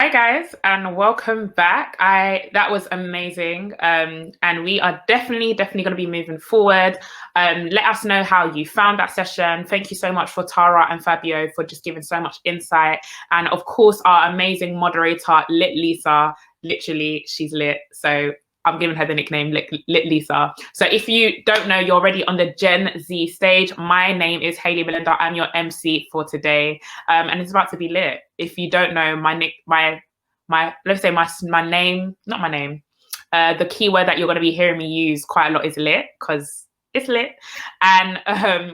Hi guys, and welcome back. I That was amazing. And we are definitely going to be moving forward. Let us know how you found that session. Thank you so much for Tara and Fabio for just giving so much insight. And of course, our amazing moderator, Lit Lisa. Literally, she's lit. So I'm giving her the nickname Lit Lisa. So if you don't know, you're already on the Gen Z stage. My name is Hayley Melinda. I'm your MC for today. And it's about to be lit. If you don't know, let's say my name, not my name, the keyword that you're going to be hearing me use quite a lot is lit, because it's lit. And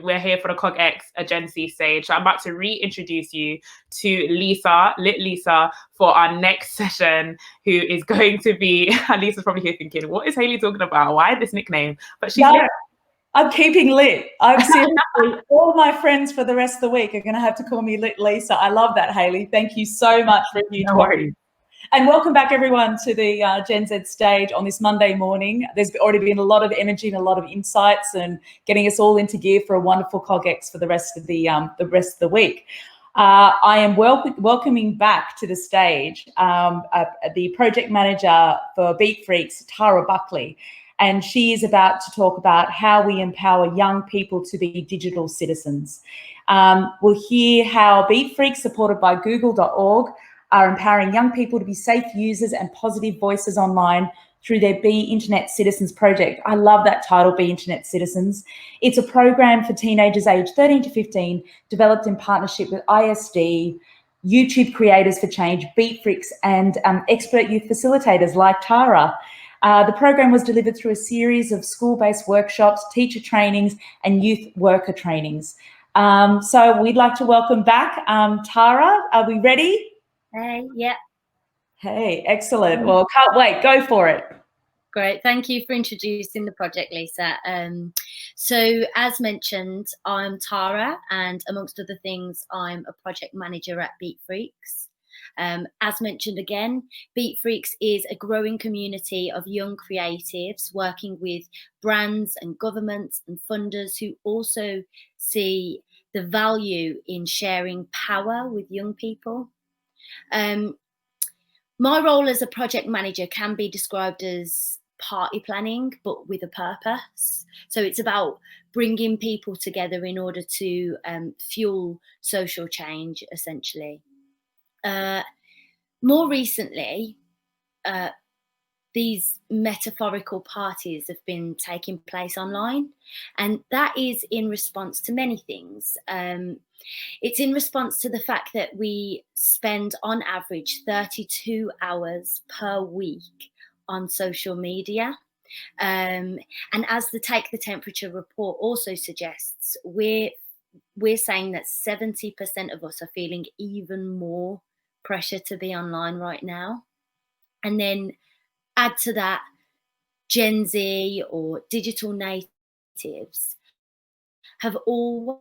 we're here for the CogX, a Gen Z stage. So I'm about to reintroduce you to Lit Lisa, for our next session, who is going to be, Lisa's probably here thinking, what is Hayley talking about? Why this nickname? But she's lit. I'm keeping lit. I'm seriously, all my friends for the rest of the week are going to have to call me Lit Lisa. I love that, Hayley. Thank you so much for a huge worries. And welcome back, everyone, to the Gen Z stage on this Monday morning. There's already been a lot of energy and a lot of insights and getting us all into gear for a wonderful CogX for the rest of the week. I am welcoming back to the stage the project manager for Beatfreeks, Tara Buckley. And she is about to talk about how we empower young people to be digital citizens. We'll hear how Beatfreeks, supported by google.org, are empowering young people to be safe users and positive voices online through their Be Internet Citizens project. I love that title, Be Internet Citizens. It's a program for teenagers aged 13 to 15, developed in partnership with ISD, YouTube Creators for Change, Beatfreeks, and expert youth facilitators like Tara. The program was delivered through a series of school-based workshops, teacher trainings, and youth worker trainings. So we'd like to welcome back Tara. Are we ready? Hey, yeah. Hey, excellent. Well, can't wait. Go for it. Great. Thank you for introducing the project, Lisa. So as mentioned, I'm Tara, and amongst other things, I'm a project manager at Beatfreeks. As mentioned again, Beatfreeks is a growing community of young creatives working with brands and governments and funders who also see the value in sharing power with young people. My role as a project manager can be described as party planning, but with a purpose. So it's about bringing people together in order to fuel social change, essentially. More recently, these metaphorical parties have been taking place online, and that is in response to many things. It's in response to the fact that we spend on average 32 hours per week on social media. And as the Take the Temperature report also suggests, we're saying that 70% of us are feeling even more pressure to be online right now. And then add to that Gen Z or digital natives have always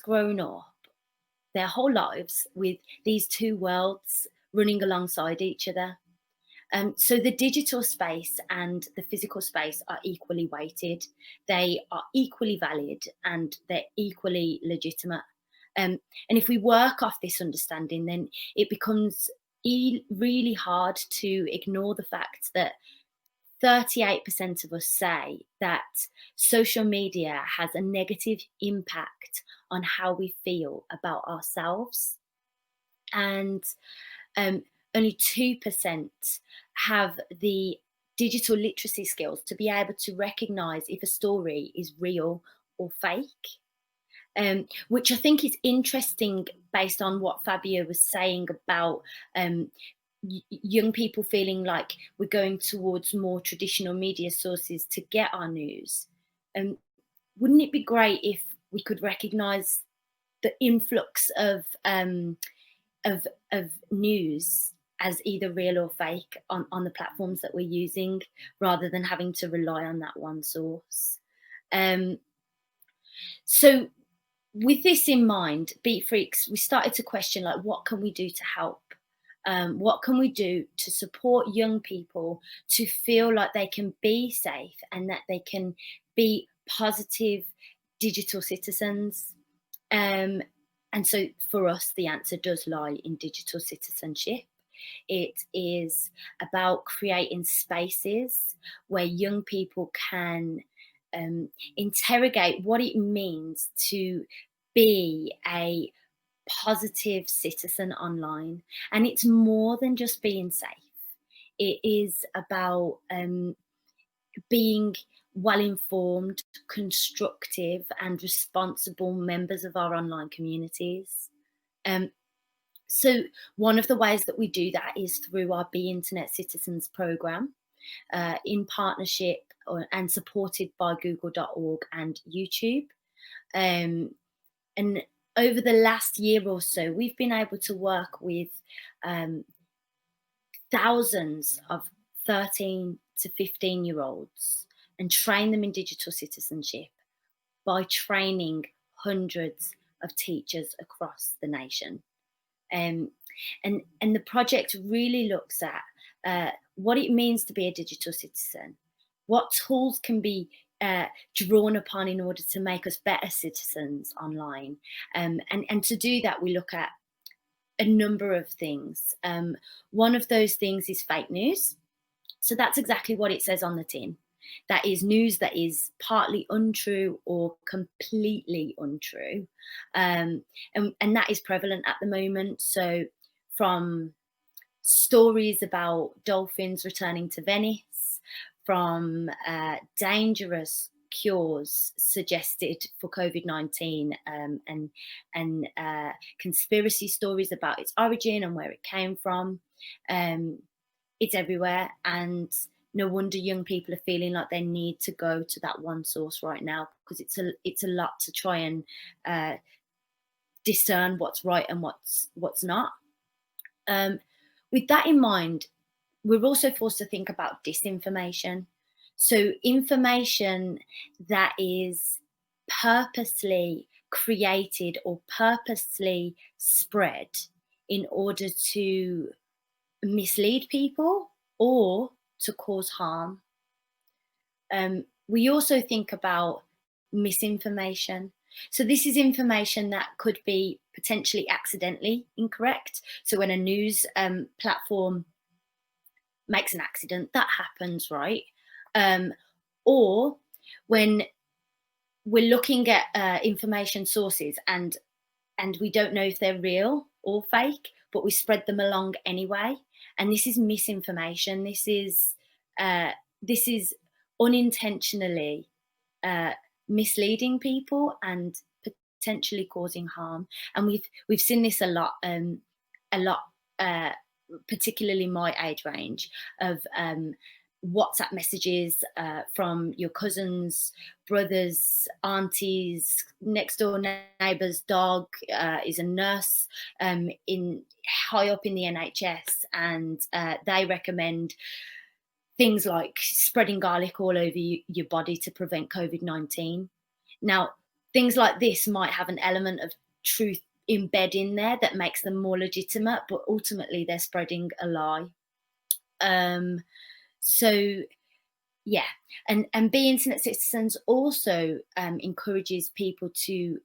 grown up their whole lives with these two worlds running alongside each other. So the digital space and the physical space are equally weighted. They are equally valid and they're equally legitimate. And if we work off this understanding, then it becomes really hard to ignore the fact that 38% of us say that social media has a negative impact on how we feel about ourselves. And only 2% have the digital literacy skills to be able to recognise if a story is real or fake. Which I think is interesting based on what Fabio was saying about young people feeling like we're going towards more traditional media sources to get our news. Wouldn't it be great if we could recognise the influx of news as either real or fake on the platforms that we're using, rather than having to rely on that one source? So with this in mind, Beatfreeks, we started to question, like, what can we do to help? What can we do to support young people to feel like they can be safe and that they can be positive digital citizens? And so for us, the answer does lie in digital citizenship. It is about creating spaces where young people can interrogate what it means to be a positive citizen online. And it's more than just being safe. It is about being well-informed, constructive and responsible members of our online communities. So one of the ways that we do that is through our Be Internet Citizens programme, in partnership and supported by google.org and YouTube. And over the last year or so, we've been able to work with thousands of 13 to 15-year-olds and train them in digital citizenship by training hundreds of teachers across the nation. And the project really looks at what it means to be a digital citizen, what tools can be drawn upon in order to make us better citizens online. And to do that, we look at a number of things. One of those things is fake news. So that's exactly what it says on the tin. That is news that is partly untrue or completely untrue. And that is prevalent at the moment. So from stories about dolphins returning to Venice, from dangerous cures suggested for COVID-19, and conspiracy stories about its origin and where it came from. It's everywhere, and no wonder young people are feeling like they need to go to that one source right now, because it's a lot to try and discern what's right and what's not. With that in mind, we're also forced to think about disinformation. So information that is purposely created or purposely spread in order to mislead people or to cause harm. We also think about misinformation. So this is information that could be potentially accidentally incorrect. So when a news platform makes an accident, that happens, right? Or when we're looking at information sources and we don't know if they're real or fake, but we spread them along anyway. And this is misinformation. This is unintentionally misleading people and potentially causing harm. And we've seen this a lot, particularly my age range, of WhatsApp messages from your cousins, brothers, aunties, next door neighbour's dog is a nurse high up in the NHS, and they recommend things like spreading garlic all over your body to prevent COVID-19. Now, things like this might have an element of truth embed in there that makes them more legitimate, but ultimately they're spreading a lie. So yeah, and Be Internet Citizens also encourages people to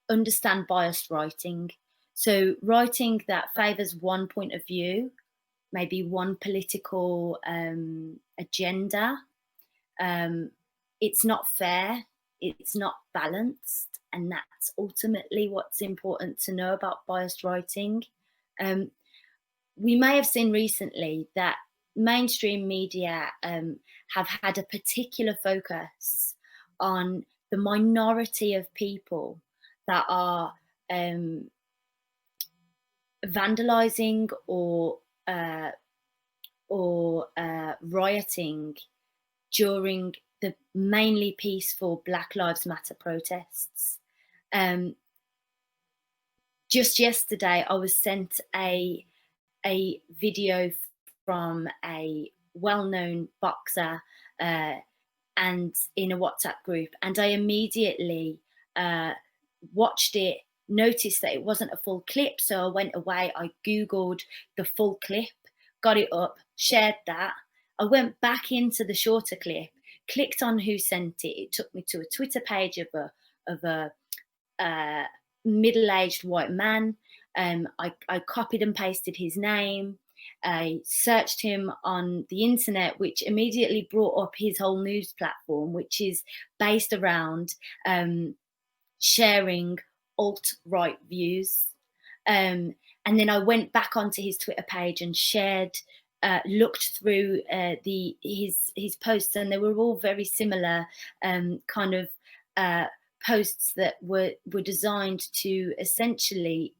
understand biased writing. So writing that favours one point of view, maybe one political agenda. It's not fair, it's not balanced, and that's ultimately what's important to know about biased writing. We may have seen recently that mainstream media have had a particular focus on the minority of people that are vandalizing or rioting during the mainly peaceful Black Lives Matter protests. Just yesterday, I was sent a video from a well-known boxer and in a WhatsApp group, and I immediately watched it, noticed that it wasn't a full clip, so I went away, I Googled the full clip, got it up, shared that. I went back into the shorter clip, clicked on who sent it. It took me to a Twitter page of a middle-aged white man. I copied and pasted his name, I searched him on the internet, which immediately brought up his whole news platform, which is based around sharing alt-right views. And then I went back onto his Twitter page and looked through his posts, and they were all very similar kind of posts that were designed to essentially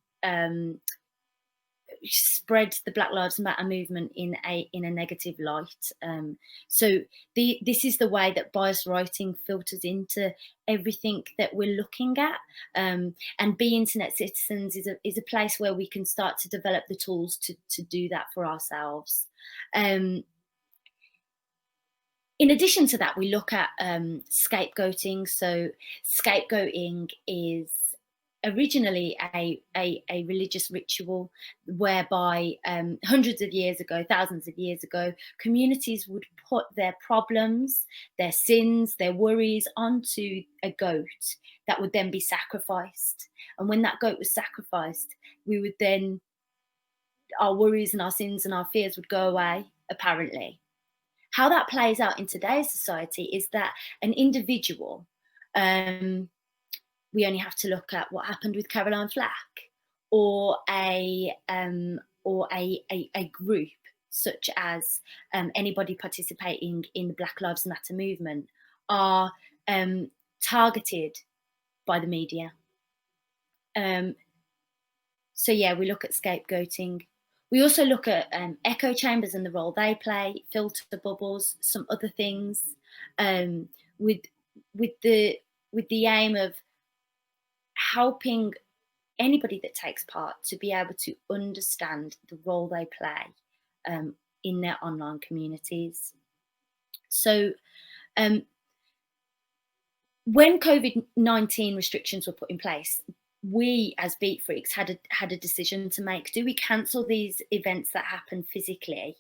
spread the Black Lives Matter movement in a negative light. So this is the way that biased writing filters into everything that we're looking at. And Be Internet Citizens is a place where we can start to develop the tools to do that for ourselves. In addition to that, we look at scapegoating. So scapegoating is originally a religious ritual whereby hundreds of years ago, thousands of years ago, communities would put their problems, their sins, their worries onto a goat that would then be sacrificed. And when that goat was sacrificed, we would then, our worries and our sins and our fears would go away, apparently. How that plays out in today's society is that an individual, we only have to look at what happened with Caroline Flack, or a group such as anybody participating in the Black Lives Matter movement are targeted by the media. So yeah, we look at scapegoating. We also look at echo chambers and the role they play, filter bubbles, some other things, with the aim of helping anybody that takes part to be able to understand the role they play in their online communities. So when COVID-19 restrictions were put in place, we as Beatfreeks had a decision to make. Do we cancel these events that happen physically,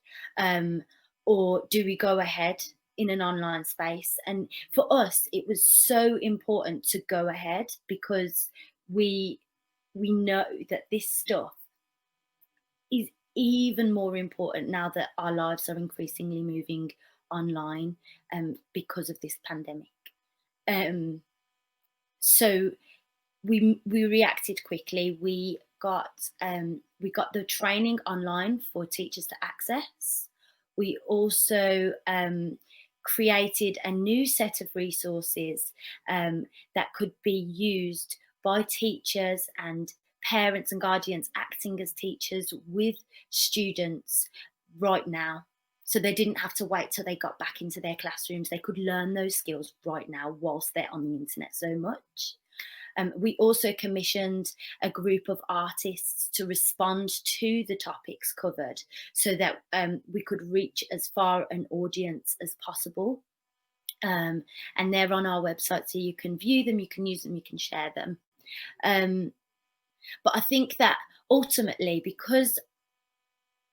or do we go ahead in an online space? And for us, it was so important to go ahead, because we know that this stuff is even more important now that our lives are increasingly moving online because of this pandemic. So we reacted quickly. We got the training online for teachers to access. We also created a new set of resources that could be used by teachers and parents and guardians acting as teachers with students right now. So they didn't have to wait till they got back into their classrooms. They could learn those skills right now whilst they're on the internet so much. We also commissioned a group of artists to respond to the topics covered, so that we could reach as far an audience as possible. And they're on our website, so you can view them, you can use them, you can share them. But I think that ultimately, because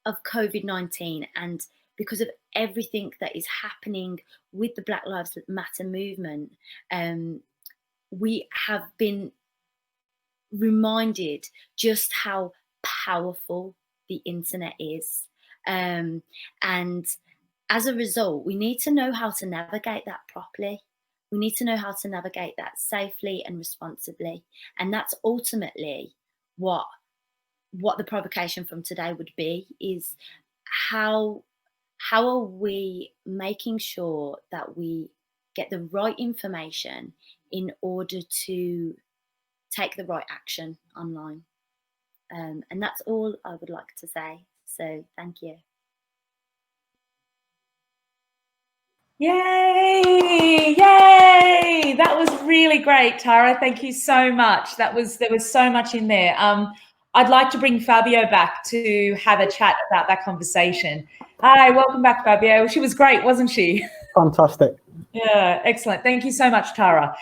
of COVID-19 and because of everything that is happening with the Black Lives Matter movement, we have been reminded just how powerful the internet is. And as a result, we need to know how to navigate that properly. We need to know how to navigate that safely and responsibly. And that's ultimately what the provocation from today would be, is how are we making sure that we get the right information in order to take the right action online. And that's all I would like to say. So thank you. Yay! Yay! That was really great, Tara. Thank you so much. There was so much in there. I'd like to bring Fabio back to have a chat about that conversation. Hi, welcome back, Fabio. She was great, wasn't she? Fantastic. Yeah, excellent. Thank you so much, Tara.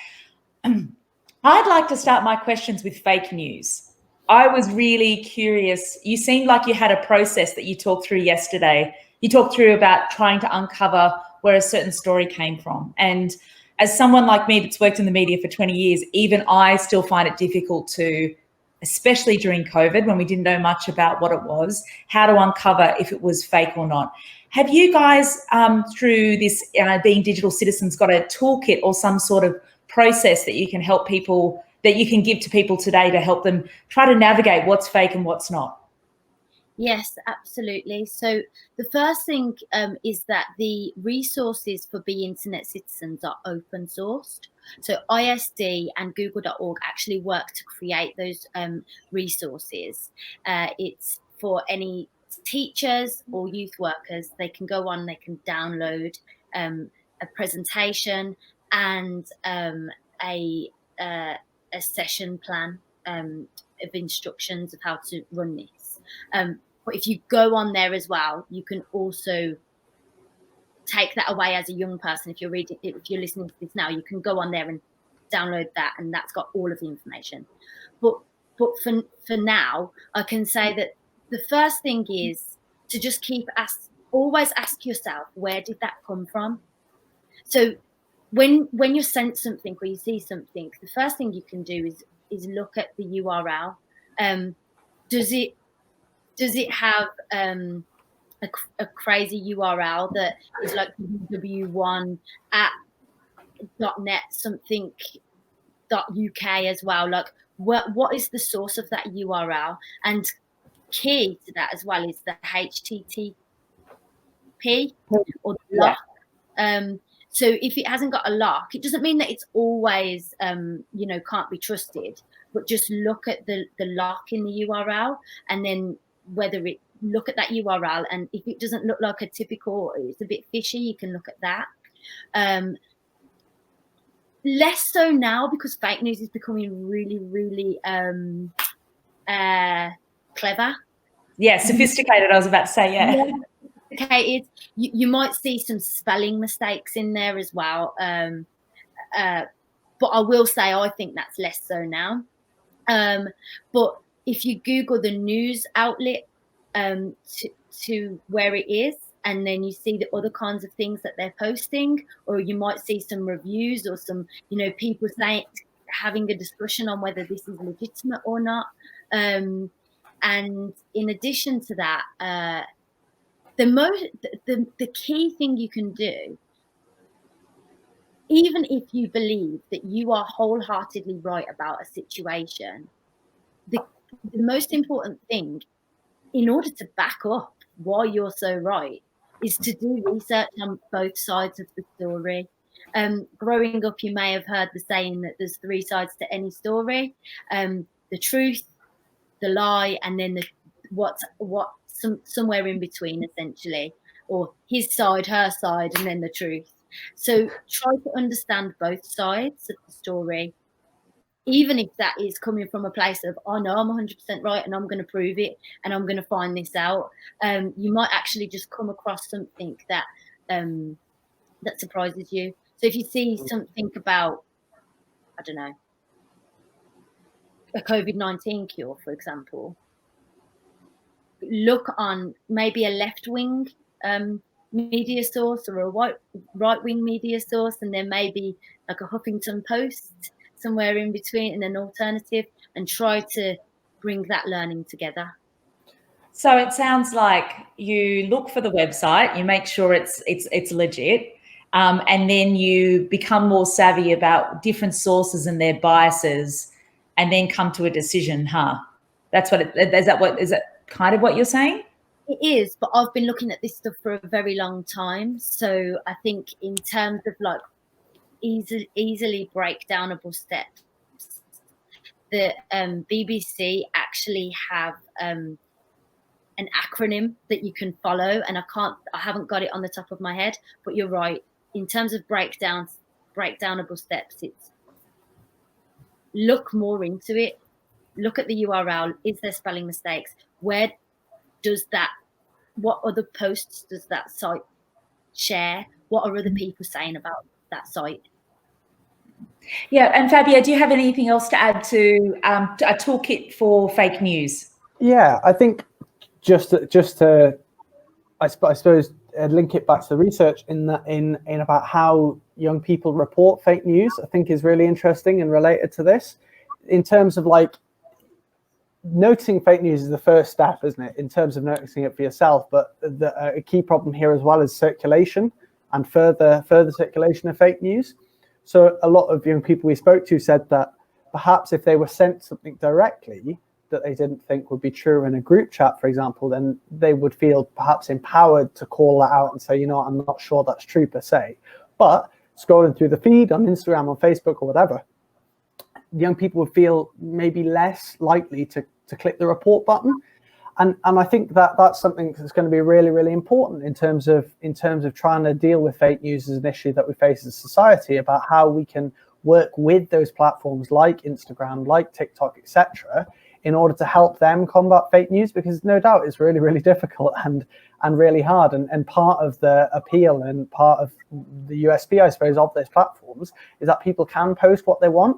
I'd like to start my questions with fake news. I was really curious. You seemed like you had a process that you talked through yesterday. You talked through about trying to uncover where a certain story came from. And as someone like me that's worked in the media for 20 years, even I still find it difficult to especially during COVID when we didn't know much about what it was, how to uncover if it was fake or not. Have you guys, through this Being Digital Citizens, got a toolkit or some sort of process that you can help people, that you can give to people today to help them try to navigate what's fake and what's not? Yes, absolutely. So the first thing is that the resources for Be Internet Citizens are open sourced. So ISD and Google.org actually work to create those resources. It's for any teachers or youth workers. They can go on, they can download a presentation and a session plan of instructions of how to run this. But if you go on there as well, you can also take that away as a young person. If you're listening to this now, you can go on there and download that, and that's got all of the information. But for now, I can say that the first thing is to just always ask yourself, where did that come from? So when you're sent something or you see something, the first thing you can do is look at the URL. Does it have a crazy URL that is like www1 at .net something .uk as well? Like what is the source of that URL? And key to that as well is the HTTP or the lock. So if it hasn't got a lock, it doesn't mean that it's always can't be trusted, but just look at the lock in the URL, and then look at that URL, and if it doesn't look like a typical, it's a bit fishy, you can look at that. Less so now because fake news is becoming really, really clever. Yeah, sophisticated, I was about to say, yeah. Sophisticated. You might see some spelling mistakes in there as well. But I will say I think that's less so now. But if you Google the news outlet to where it is, and then you see the other kinds of things that they're posting, or you might see some reviews or some, people having a discussion on whether this is legitimate or not. And in addition to that, the key thing you can do, even if you believe that you are wholeheartedly right about a situation, the most important thing, in order to back up why you're so right, is to do research on both sides of the story. Growing up, you may have heard the saying that there's 3 sides to any story: the truth, the lie, and then somewhere in between, essentially, or his side, her side, and then the truth. So try to understand both sides of the story, even if that is coming from a place of, oh no, I'm 100% right and I'm going to prove it and I'm going to find this out. You might actually just come across something that that surprises you. So if you see something about, I don't know, a COVID-19 cure, for example, look on maybe a left-wing media source or a right-wing media source, and then maybe like a Huffington Post somewhere in between, and an alternative, and try to bring that learning together. So it sounds like you look for the website, you make sure it's legit, and then you become more savvy about different sources and their biases, and then come to a decision, huh? Is that kind of what you're saying? It is, but I've been looking at this stuff for a very long time. So I think in terms of like easily breakdownable steps, the BBC actually have an acronym that you can follow, and I haven't got it on the top of my head, but you're right. In terms of breakdownable steps, it's look more into it. Look at the URL. Is there spelling mistakes? What other posts does that site share? What are other people saying about that site? Yeah, and Fabio, do you have anything else to add to a toolkit for fake news? Yeah, I think just to I suppose link it back to the research in about how young people report fake news, I think is really interesting and related to this, in terms of like noticing fake news is the first step, isn't it, in terms of noticing it for yourself? But a key problem here as well is circulation and further circulation of fake news. So a lot of young people we spoke to said that perhaps if they were sent something directly that they didn't think would be true in a group chat, for example, then they would feel perhaps empowered to call that out and say, you know what, I'm not sure that's true per se. But scrolling through the feed on Instagram, on Facebook or whatever, young people would feel maybe less likely to click the report button. And I think that that's something that's going to be really, really important in terms of trying to deal with fake news as an issue that we face as a society, about how we can work with those platforms like Instagram, like TikTok, etc., in order to help them combat fake news, because no doubt it's really, really difficult and really hard. And part of the appeal and part of the USP, I suppose, of those platforms is that people can post what they want.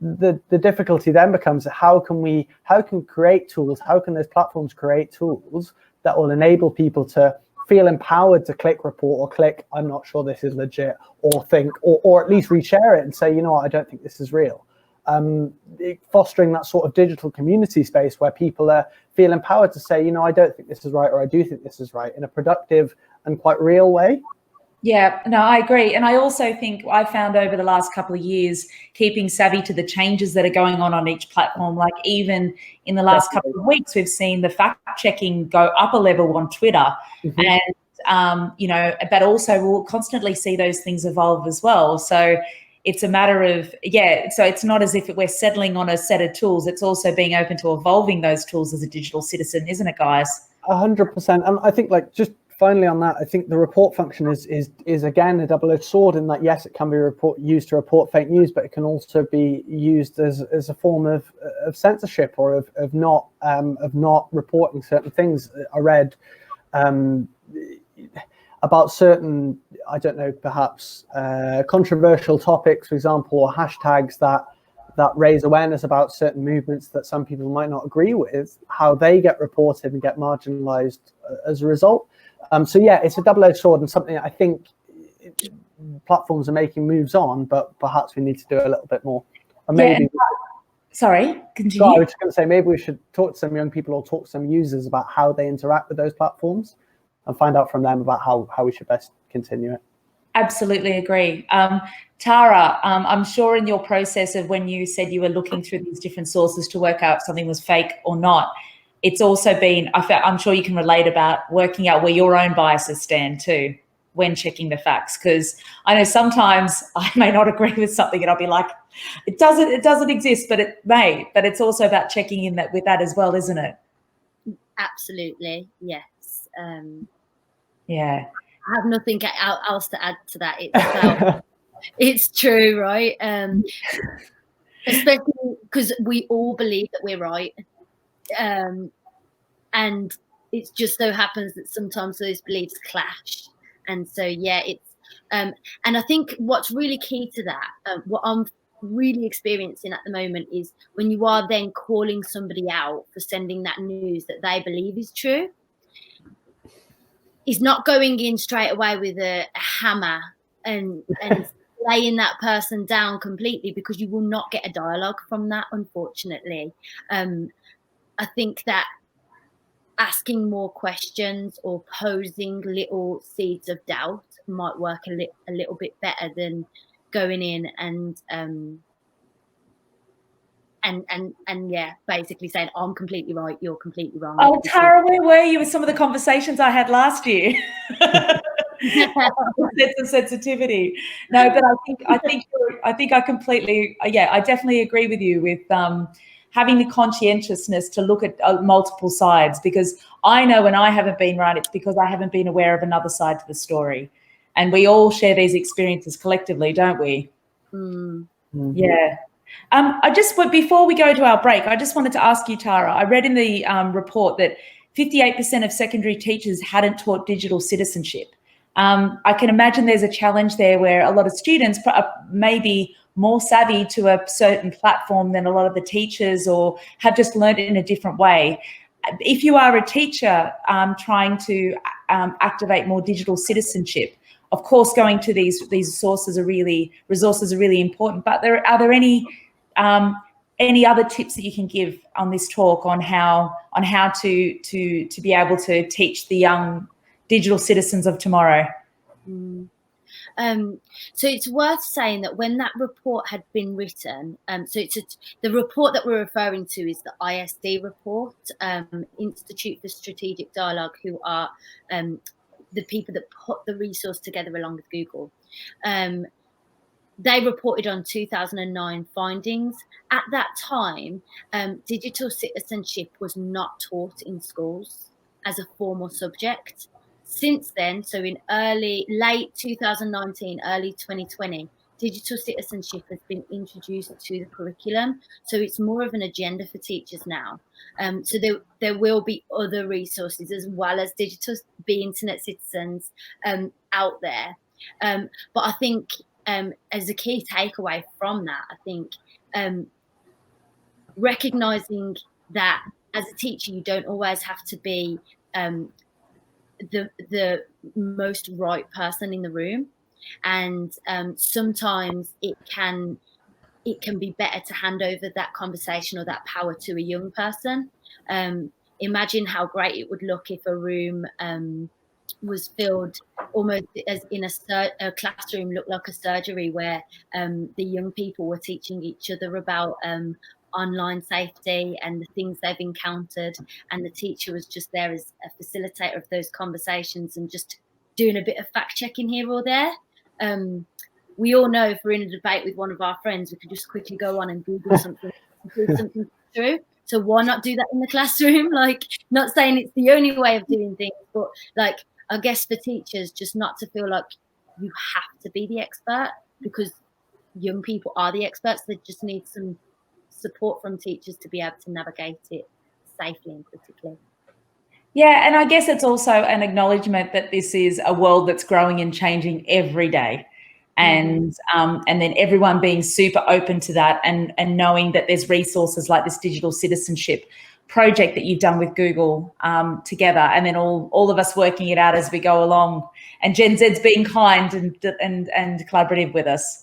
The difficulty then becomes how can create tools, how can those platforms create tools that will enable people to feel empowered to click report or click I'm not sure this is legit, or think or at least reshare it and say, you know what, I don't think this is real. Fostering that sort of digital community space where people feel empowered to say, you know, I don't think this is right, or I do think this is right, in a productive and quite real way. Yeah, no, I agree. And I also think I found over the last couple of years, keeping savvy to the changes that are going on each platform, like even in the last couple of weeks, we've seen the fact checking go up a level on Twitter. And, you know, but also we'll constantly see those things evolve as well. So it's a matter of, so it's not as if we're settling on a set of tools. It's also being open to evolving those tools as a digital citizen, isn't it, guys? 100%. And I think, like, just finally on that, I think the report function is again a double-edged sword, in that yes, it can be used to report fake news, but it can also be used as a form of censorship, or of not reporting certain things. I read about certain, I don't know, perhaps controversial topics, for example, or hashtags that raise awareness about certain movements that some people might not agree with, how they get reported and get marginalized as a result. So yeah, it's a double-edged sword, and something I think platforms are making moves on, but perhaps we need to do a little bit more. Or maybe sorry, continue. So I was just going to say, maybe we should talk to some young people or talk to some users about how they interact with those platforms, and find out from them about how we should best continue it. Absolutely agree. Tara, I'm sure in your process of when you said you were looking through these different sources to work out if something was fake or not, it's also been, I'm sure you can relate about working out where your own biases stand too when checking the facts, because I know sometimes I may not agree with something and I'll be like, it doesn't exist, but it may. But it's also about checking in with that as well, isn't it? Absolutely, yes. Yeah, I have nothing else to add to that. It's true, right? Especially because we all believe that we're right. And it just so happens that sometimes those beliefs clash, and so yeah, it's and I think what's really key to that, what I'm really experiencing at the moment, is when you are then calling somebody out for sending that news that they believe is true, is not going in straight away with a hammer and laying that person down completely, because you will not get a dialogue from that, unfortunately. I think that asking more questions or posing little seeds of doubt might work a little bit better than going in and yeah, basically saying I'm completely right, you're completely wrong. Oh, Tara, where were you with some of the conversations I had last year? Sense of sensitivity. No, but I think I completely, I definitely agree with you with having the conscientiousness to look at multiple sides, because I know when I haven't been right, it's because I haven't been aware of another side to the story. And we all share these experiences collectively, don't we? Mm-hmm. Yeah. Before we go to our break, I just wanted to ask you, Tara, I read in the report that 58% of secondary teachers hadn't taught digital citizenship. I can imagine there's a challenge there where a lot of students may be more savvy to a certain platform than a lot of the teachers, or have just learned it in a different way. If you are a teacher trying to activate more digital citizenship, of course, going to these resources are really important. But are there any any other tips that you can give on this talk on how to be able to teach the young digital citizens of tomorrow? So it's worth saying that when that report had been written, the report that we're referring to is the ISD report, Institute for Strategic Dialogue, who are the people that put the resource together along with Google. They reported on 2009 findings. At that time, digital citizenship was not taught in schools as a formal subject. Since then, so in late 2019, early 2020, digital citizenship has been introduced to the curriculum. So it's more of an agenda for teachers now. So there will be other resources as well as digital be internet citizens out there. But I think as a key takeaway from that, I think recognizing that as a teacher, you don't always have to be the most right person in the room, and sometimes it can be better to hand over that conversation or that power to a young person. Imagine how great it would look if a room was filled almost as in a classroom looked like a surgery, where the young people were teaching each other about online safety and the things they've encountered, and the teacher was just there as a facilitator of those conversations and just doing a bit of fact checking here or there. We all know if we're in a debate with one of our friends, we could just quickly go on and Google something and prove something true. So why not do that in the classroom? Like, not saying it's the only way of doing things, but like, I guess for teachers, just not to feel like you have to be the expert, because young people are the experts. They just need some support from teachers to be able to navigate it safely and critically. Yeah, and I guess it's also an acknowledgement that this is a world that's growing and changing every day. And then everyone being super open to that, and knowing that there's resources like this digital citizenship project that you've done with Google together, and then all of us working it out as we go along, and GenZers being kind and collaborative with us.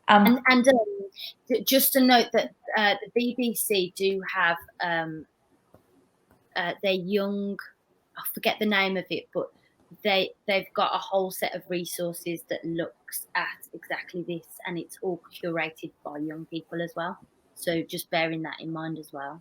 And just to note that the BBC do have their young, I forget the name of it, but they've got a whole set of resources that looks at exactly this, and it's all curated by young people as well. So just bearing that in mind as well.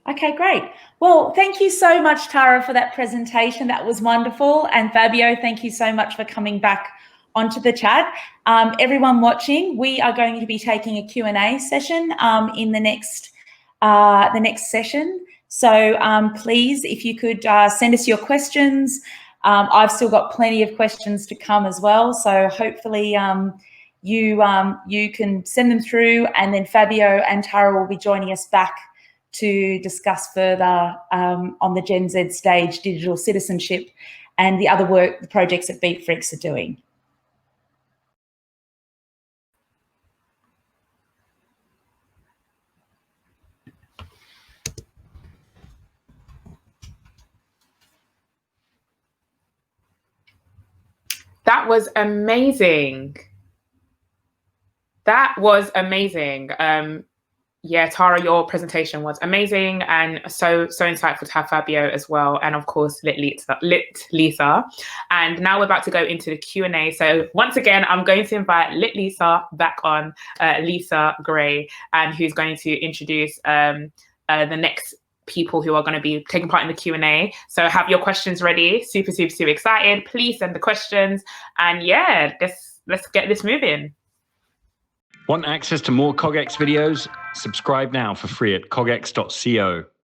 Okay, great. Well, thank you so much, Tara, for that presentation. That was wonderful. And Fabio, thank you so much for coming back onto the chat. Everyone watching, we are going to be taking a Q&A session in the next session. So please, if you could send us your questions. I've still got plenty of questions to come as well. So hopefully you can send them through, and then Fabio and Tara will be joining us back to discuss further on the GenZ stage, digital citizenship, and the other work, the projects that Beatfreeks are doing. That was amazing. That was amazing. Yeah, Tara, your presentation was amazing, and so insightful to have Fabio as well, and of course Lit Lisa. And now we're about to go into the Q&A. So once again, I'm going to invite Lit Lisa back on, Lisa Gray, and who's going to introduce the next people who are going to be taking part in the Q&A. So have your questions ready. Super excited. Please send the questions, and yeah, let's get this moving. Want access to more CogX videos? Subscribe now for free at cogx.co.